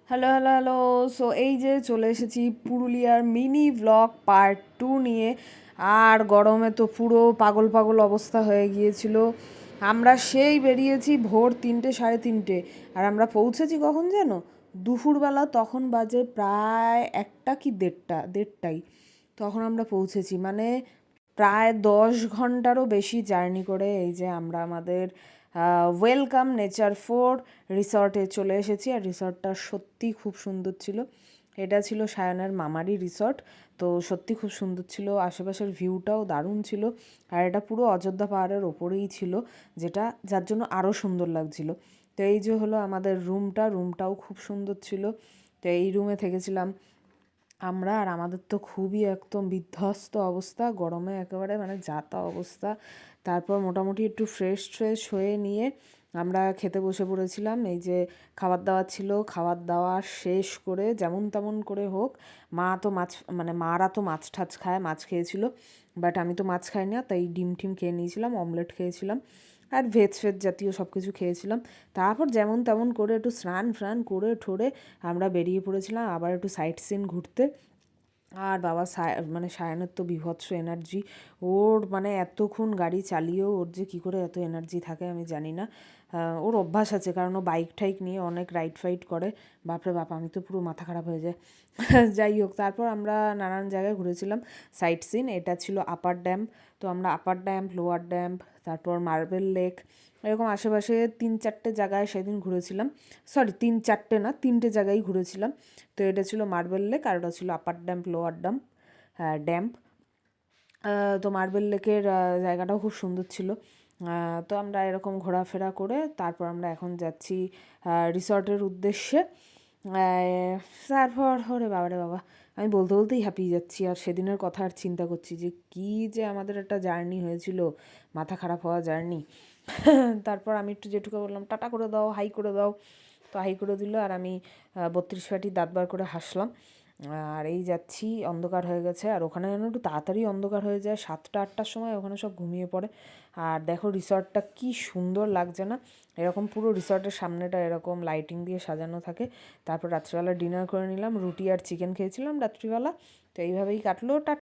Hello hello hello. So এই যে চলে এসেছি পুরুলিয়ার মিনি ভ্লগ পার্ট 2 নিয়ে। আর গরমে তো পুরো পাগল পাগল অবস্থা হয়ে গিয়েছিল। আমরা সেই বেরিয়েছি ভোর 3টে 3:30। আর আমরা পৌঁছেছি কখন যেন দুপুরবেলা, তখন বাজে প্রায় 1টা কি 1:30। তখন আমরা পৌঁছেছি, মানে প্রায় 10 ঘন্টারও বেশি জার্নি করে এই যে আমরা আমাদের ওয়েলকাম নেচার 4 রিসর্টে চলে এসেছি। আর রিসর্টটা সত্যি খুব সুন্দর ছিল। এটা ছিল সায়নের মামারই রিসর্ট। তো সত্যি খুব সুন্দর ছিল, আশেপাশের ভিউটাও দারুণ ছিল। আর এটা পুরো অযোধ্যা পাহাড়ের ওপরেই ছিল, যার জন্য আরও সুন্দর লাগছিল। তো এই যে হলো আমাদের রুমটাও খুব সুন্দর ছিল। তো এই রুমে থেকেছিলাম আমরা। আর আমাদের তো খুবই একদম বিধ্বস্ত অবস্থা, গরমে একেবারে মানে যাতা অবস্থা। তারপর মোটামুটি একটু ফ্রেশ হয়ে নিয়ে আমরা খেতে বসে পড়েছিলাম। এই যে খাবার দাবার ছিল, খাবার দাবার শেষ করে যেমন তেমন করে হোক, মারা তো মাছ ঠাছ খায়, মাছ খেয়েছিল। বাট আমি তো মাছ খাই না, তাই ডিম টিম খেয়ে নিয়েছিলাম, অমলেট খেয়েছিলাম, আর ভেজ জাতীয় সব কিছু খেয়েছিলাম। তারপর যেমন তেমন করে একটু স্নান করে ঠোরে আমরা বেরিয়ে পড়েছিলাম আবার একটু সাইট সিন ঘুরতে। আর বাবা সায়নের তো বীভৎস এনার্জি। মানে এতক্ষণ গাড়ি চালিয়েও ওর যে কী করে এত এনার্জি থাকে আমি জানি না। ওর অভ্যাস আছে, কারণ ও বাইক টাইক নিয়ে অনেক রাইড ফাইড করে। বাপরে বাপ, আমি তো পুরো মাথা খারাপ হয়ে যায়। যাই হোক, তারপর আমরা নানান জায়গায় ঘুরেছিলাম সাইট সিন। এটা ছিল আপার ড্যাম। তো আমরা আপার ড্যাম, লোয়ার ড্যাম, তারপর মার্বেল লেক, এরকম আশেপাশে 3-4টে জায়গায় সেদিন ঘুরেছিলাম। সরি, 3-4টে না, 3টে জায়গায় ঘুরেছিলাম। তো এটা ছিল মার্বেল লেক, আর ওটা ছিল আপার ড্যাম্প লোয়ার ড্যাম্প। তো মার্বেল লেকের জায়গাটাও খুব সুন্দর ছিল। তো আমরা এরকম ঘোরাফেরা করে তারপর আমরা এখন যাচ্ছি রিসর্টের উদ্দেশ্যে। তারপর ওরে বাবা, আমি বলতে বলতেই হাঁপিয়ে যাচ্ছি। আর সেদিনের কথা আর চিন্তা করছি যে কী যে আমাদের একটা জার্নি হয়েছিল, মাথা খারাপ হওয়া জার্নি। তারপর আমি একটু জেঠুকে বললাম টাটা করে দাও, হাই করে দাও। তো হাই করে দিল, আর আমি 32 ফাটি দাঁত বার করে হাসলাম। আর এই যাচ্ছি, অন্ধকার হয়ে গেছে। আর ওখানে যেন একটু তাড়াতাড়ি অন্ধকার হয়ে যায়, 7টা 8টার সময় ওখানে সব ঘুমিয়ে পড়ে। আর দেখো রিসর্টটা কি সুন্দর লাগছে না? এরকম পুরো রিসর্টের সামনেটা এরকম লাইটিং দিয়ে সাজানো থাকে। তারপর রাত্রিবেলা ডিনার করে নিলাম, রুটি আর চিকেন খেয়েছিলাম রাত্রিবেলা। তো এইভাবেই কাটলো।